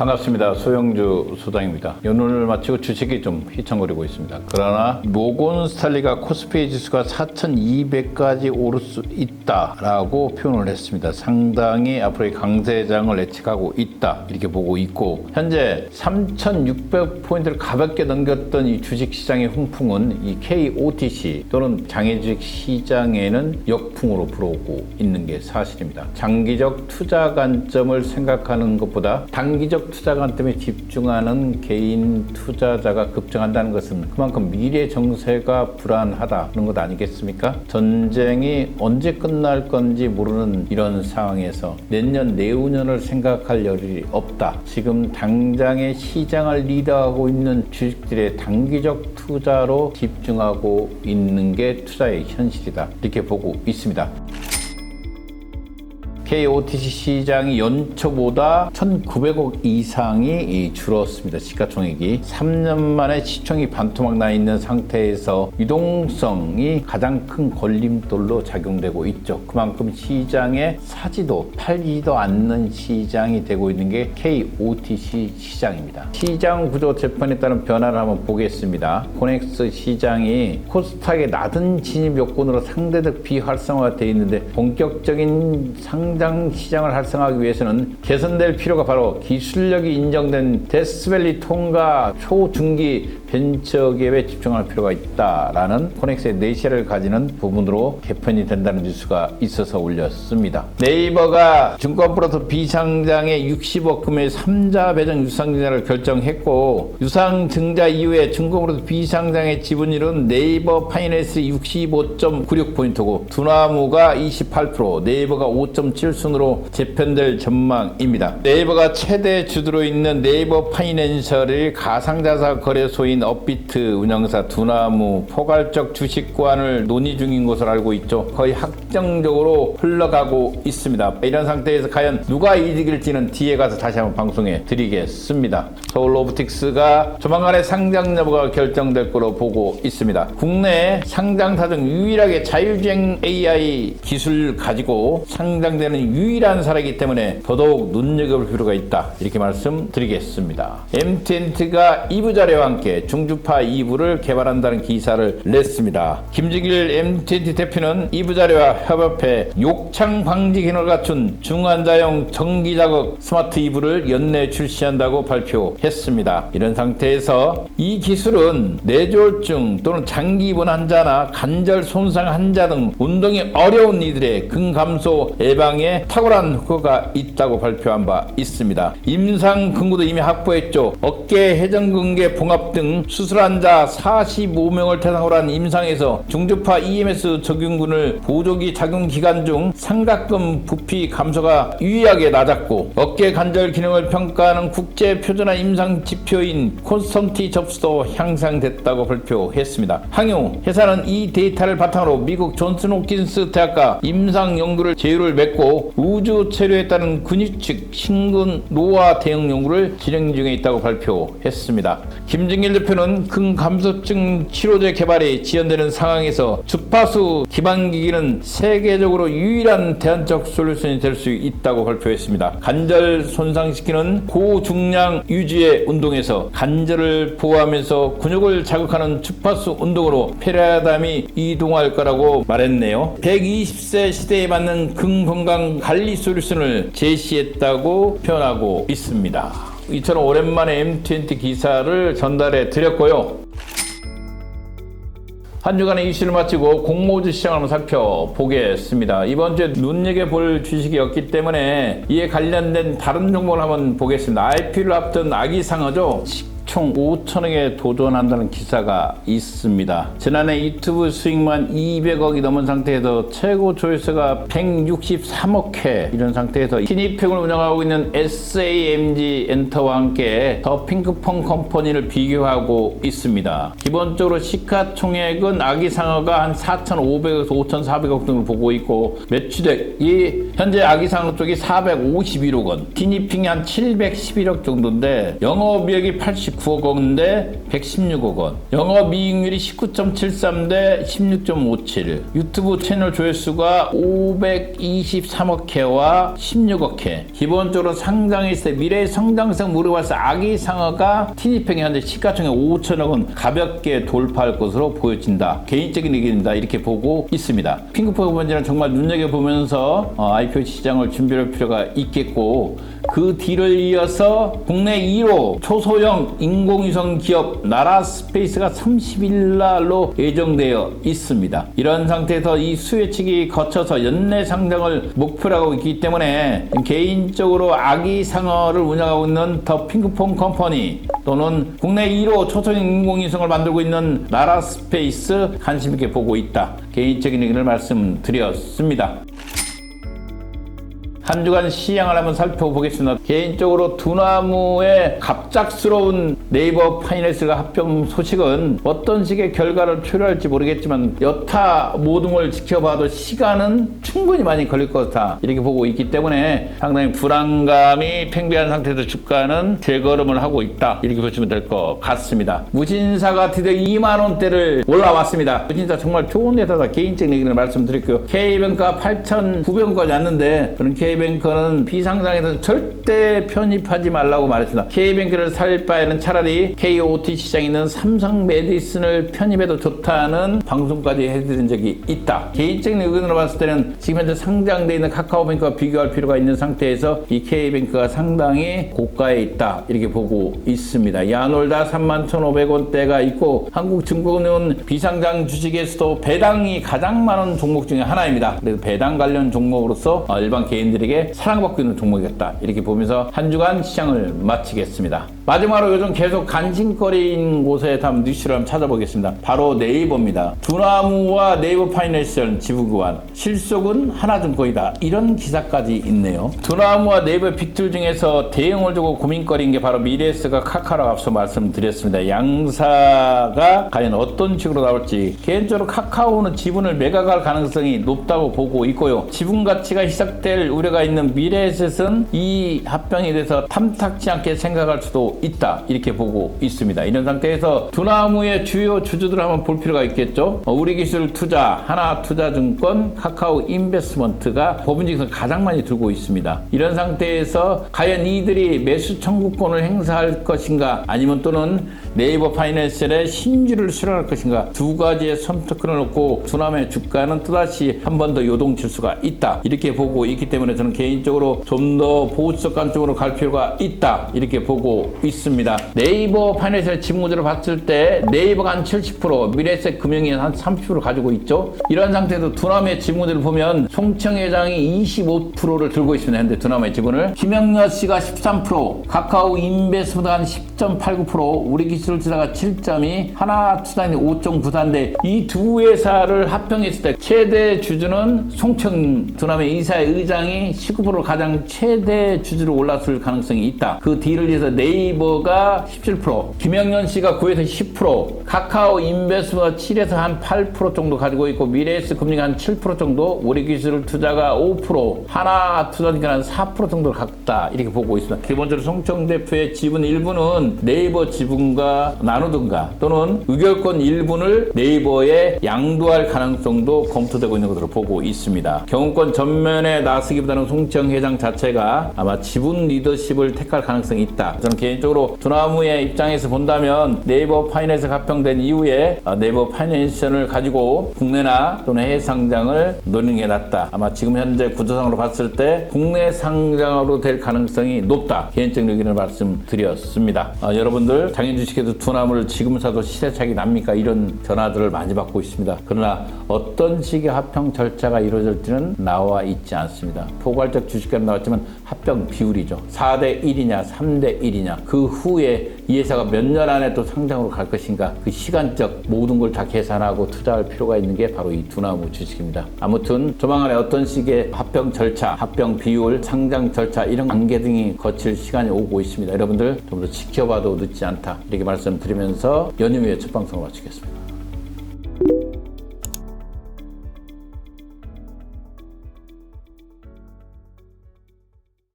반갑습니다. 소영주 소장입니다. 연휴를 마치고 주식이 좀 휘청거리고 있습니다. 그러나 모건스탈리가 코스피 지수가 4,200까지 오를 수 있다라고 표현을 했습니다. 상당히 앞으로의 강세장을 예측하고 있다 이렇게 보고 있고, 현재 3,600포인트를 가볍게 넘겼던 이 주식시장의 훈풍은 이 KOTC 또는 장외주식 시장에는 역풍으로 불어오고 있는 게 사실입니다. 장기적 투자 관점을 생각하는 것보다 단기적 투자 관점에 집중하는 개인 투자자가 급증한다는 것은 그만큼 미래 정세가 불안하다는 것 아니겠습니까? 전쟁이 언제 끝날 건지 모르는 이런 상황에서 내년 내후년을 생각할 여력이 없다. 지금 당장의 시장을 리드하고 있는 주식들의 단기적 투자로 집중하고 있는 게 투자의 현실이다 이렇게 보고 있습니다. KOTC 시장이 연초보다 1,900억 이상이 줄었습니다. 시가총액이 3년 만에 시총이 반토막 나 있는 상태에서 유동성이 가장 큰 걸림돌로 작용되고 있죠. 그만큼 시장에 사지도 팔지도 않는 시장이 되고 있는 게 KOTC 시장입니다. 시장 구조 재편에 따른 변화를 한번 보겠습니다. 코넥스 시장이 코스닥의 낮은 진입 요건으로 상대적 비활성화가 되어 있는데, 본격적인 상장 시장을 활성화하기 위해서는 개선될 필요가 바로 기술력이 인정된 데스밸리 통과 초중기 벤처기업에 집중할 필요가 있다라는 코넥스의 내실을 가지는 부분으로 개편이 된다는 뉴스가 있어서 올렸습니다. 네이버가 증권 플러스 비상장에 60억 금의 3자 배정 유상증자를 결정했고, 유상증자 이후에 증권 플러스 비상장의 지분율은 네이버 파이낸스 65.96포인트고 두나무가 28%, 네이버가 5.7순으로 재편될 전망입니다. 네이버가 최대 주주로 있는 네이버 파이낸셜의 가상자산 거래소인 업비트 운영사 두나무 포괄적 주식 구환을 논의 중인 것으로 알고 있죠. 거의 확정적으로 흘러가고 있습니다. 이런 상태에서 과연 누가 이득일지는 뒤에 가서 다시 한번 방송해 드리겠습니다. 서울로보틱스가 조만간에 상장 여부가 결정될 거로 보고 있습니다. 국내 상장사 중 유일하게 자율주행 AI 기술 가지고 상장되는 유일한 사례이기 때문에 더더욱 눈여겨볼 필요가 있다 이렇게 말씀드리겠습니다. MTNT가 2부 자료와 함께 중주파 2부를 개발한다는 기사를 냈습니다. 김진길 MTNT 대표는 2부 자료와 협업해 욕창 방지 기능을 갖춘 중환자용 정기자극 스마트 2부를 연내 출시한다고 발표했습니다. 이런 상태에서 이 기술은 뇌졸중 또는 장기 입원 환자나 관절 손상 환자 등 운동이 어려운 이들의 근감소 예방에 탁월한 효과가 있다고 발표한 바 있습니다. 임상 근거도 이미 확보했죠. 어깨 회전근개 봉합 등 수술 환자 45명을 대상으로 한 임상에서 중주파 EMS 적용군을 보조기 작용 기간 중 삼각근 부피 감소가 유의하게 낮았고, 어깨 관절 기능을 평가하는 국제 표준화 임상 지표인 콘스턴티 접수도 향상됐다고 발표했습니다. 항유 회사는 이 데이터를 바탕으로 미국 존슨홉킨스 대학과 임상 연구를 제휴를 맺고 우주 체류에 따른 근육측 신근 노화 대응 연구를 진행 중에 있다고 발표했습니다. 김진길 대표는 근감소증 치료제 개발이 지연되는 상황에서 주파수 기반 기기는 세계적으로 유일한 대안적 솔루션이 될 수 있다고 발표했습니다. 관절 손상시키는 고중량 유지의 운동에서 관절을 보호하면서 근육을 자극하는 주파수 운동으로 패러다임이 이동할 거라고 말했네요. 120세 시대에 맞는 근건강 관리 솔루션을 제시했다고 표현하고 있습니다. 이처럼 오랜만에 MTNT 기사를 전달해 드렸고요. 한 주간의 이슈를 마치고 공모주 시장을 한번 살펴보겠습니다. 이번 주에 눈여겨볼 주식이었기 때문에 이에 관련된 다른 종목을 한번 보겠습니다. IPO를 앞둔 아기상어죠. 총 5천억에 도전한다는 기사가 있습니다. 지난해 유튜브 수익만 200억이 넘은 상태에서 최고 조회수가 163억 회, 이런 상태에서 신입평을 운영하고 있는 SAMG 엔터와 함께 더 핑크퐁 컴퍼니를 비교하고 있습니다. 기본적으로 시가총액은 아기상어가 한 4,500에서 5,400억 등을 보고 있고, 매출액이 현재 아기상어 쪽이 451억 원, 티니핑이 한 711억 정도인데 영업이익이 89 9억 원대 116억 원, 영업이익률이 19.73 대 16.57, 유튜브 채널 조회수가 523억 회와 16억 회. 기본적으로 상장했을 때 미래 성장성 물어봐서 아기상어가 티니팽이 현재 시가총액 5천억 원 가볍게 돌파할 것으로 보여진다. 개인적인 의견입니다. 이렇게 보고 있습니다. 핑크퐁 번지는 정말 눈여겨보면서 IPO 시장을 준비할 필요가 있겠고, 그 뒤를 이어서 국내 1호 초소형 인공위성 기업 나라스페이스가 30일 날로 예정되어 있습니다. 이런 상태에서 이 수혜측이 거쳐서 연내 상장을 목표로 하고 있기 때문에 개인적으로 아기상어를 운영하고 있는 더 핑크퐁 컴퍼니 또는 국내 1호 초소형 인공위성을 만들고 있는 나라스페이스 관심 있게 보고 있다. 개인적인 의견을 말씀드렸습니다. 한 주간 시향을 한번 살펴보겠습니다. 개인적으로 두나무의 갑작스러운 네이버 파이낸스가 합병 소식은 어떤 식의 결과를 초래할지 모르겠지만 여타 모든 걸 지켜봐도 시간은 충분히 많이 걸릴 것 같다. 이렇게 보고 있기 때문에 상당히 불안감이 팽배한 상태에서 주가는 재걸음을 하고 있다. 이렇게 보시면 될 것 같습니다. 무신사가 드디어 2만 원대를 올라왔습니다. 무신사 정말 좋은 회사다. 개인적인 얘기를 말씀드릴게요. K뱅크가 8,900원까지 왔는데 저는 K뱅크는 비상장에서는 절대 편입하지 말라고 말했습니다. K뱅크를 살 바에는 차라리 KOT 시장에 있는 삼성 메디슨을 편입해도 좋다는 방송까지 해드린 적이 있다. 개인적인 의견으로 봤을 때는 지금 현재 상장되어 있는 카카오뱅크와 비교할 필요가 있는 상태에서 이 K뱅크가 상당히 고가에 있다. 이렇게 보고 있습니다. 야놀다 31,500원대가 있고 한국증권은 비상장 주식에서도 배당이 가장 많은 종목 중에 하나입니다. 그래서 배당 관련 종목으로서 일반 개인들에게 사랑받고 있는 종목이었다. 이렇게 보면서 한 주간 시장을 마치겠습니다. 마지막으로 요즘 계속 관심거리인 곳에 한번 뉴스를 한번 찾아보겠습니다. 바로 네이버입니다. 두나무와 네이버 파이낸셜 지부교환, 실속은 하나증권이다. 이런 기사까지 있네요. 두나무와 네이버 빅툴 중에서 대응을 두고 고민거리인 게 바로 미래에스가 카카오라고 앞서 말씀드렸습니다. 양사가 과연 어떤 식으로 나올지, 개인적으로 카카오는 지분을 매각할 가능성이 높다고 보고 있고요. 지분 가치가 희석될 우려가 있는 미래에셋은 이 합병에 대해서 탐탁지 않게 생각할 수도 있다. 이렇게 보고 있습니다. 이런 상태에서 두나무의 주요 주주들을 한번 볼 필요가 있겠죠. 우리기술투자, 하나투자증권, 카카오 인베스트먼트가 법인중에서 가장 많이 들고 있습니다. 이런 상태에서 과연 이들이 매수 청구권을 행사할 것인가, 아니면 또는 네이버 파이낸셜의 신주를 수령할 것인가, 두 가지의 선택권을 놓고 두나무의 주가는 또다시 한 번 더 요동칠 수가 있다. 이렇게 보고 있기 때문에 저는 개인적으로 좀 더 보수적 관점으로 갈 필요가 있다. 이렇게 보고 있습니다. 네이버 파이낸셜 지분구조를 봤을 때 네이버가 한 70%, 미래에셋 금융이 한 30% 가지고 있죠. 이런 상태에서 두나무의 지분구조를 보면 송청 회장이 25%를 들고 있습니다. 현재 두나무의 지분을. 김영렬 씨가 13%, 카카오 인베스트가 한 10.89%, 우리기술투자가 7.2%, 하나투자는 5.94인데 이 두 회사를 합병했을 때 최대 주주는 송청 두나무의 이사의 의장이 19% 가장 최대 주주로 올랐을 가능성이 있다. 그 뒤를 이어서 네이버가 17%, 김영년 씨가 9에서 10%, 카카오 인베스트가 7에서 한 8% 정도 가지고 있고, 미래에셋 금융이 한 7% 정도, 우리기술 투자가 5%, 하나투자니까 한 4% 정도를 갖다. 이렇게 보고 있습니다. 기본적으로 송청 대표의 지분 일부는 네이버 지분과 나누든가 또는 의결권 일부를 네이버에 양도할 가능성도 검토되고 있는 것으로 보고 있습니다. 경영권 전면에 나서기보다는 송청 회장 자체가 아마 지분 리더십을 택할 가능성이 있다. 저는 개인적으로 두나무의 입장에서 본다면 네이버 파이낸셜 합병된 이후에 네이버 파이낸셜을 가지고 국내나 또는 해외 상장을 노리는 게 낫다. 아마 지금 현재 구조상으로 봤을 때 국내 상장으로 될 가능성이 높다. 개인적인 의견을 말씀드렸습니다. 여러분들 장인 주식에서 두나무를 지금 사도 시세차익이 납니까? 이런 전화들을 많이 받고 있습니다. 그러나 어떤 식의 합병 절차가 이루어질지는 나와 있지 않습니다. 포괄적 주식과는 나왔지만 합병 비율이죠. 4대 1이냐 3대 1이냐, 그 후에 이 회사가 몇 년 안에 또 상장으로 갈 것인가, 그 시간적 모든 걸 다 계산하고 투자할 필요가 있는 게 바로 이 두나무 주식입니다. 아무튼 조만간에 어떤 식의 합병 절차, 합병 비율, 상장 절차 이런 관계 등이 거칠 시간이 오고 있습니다. 여러분들 좀 더 지켜봐도 늦지 않다. 이렇게 말씀드리면서 연휴 후에 첫 방송을 마치겠습니다.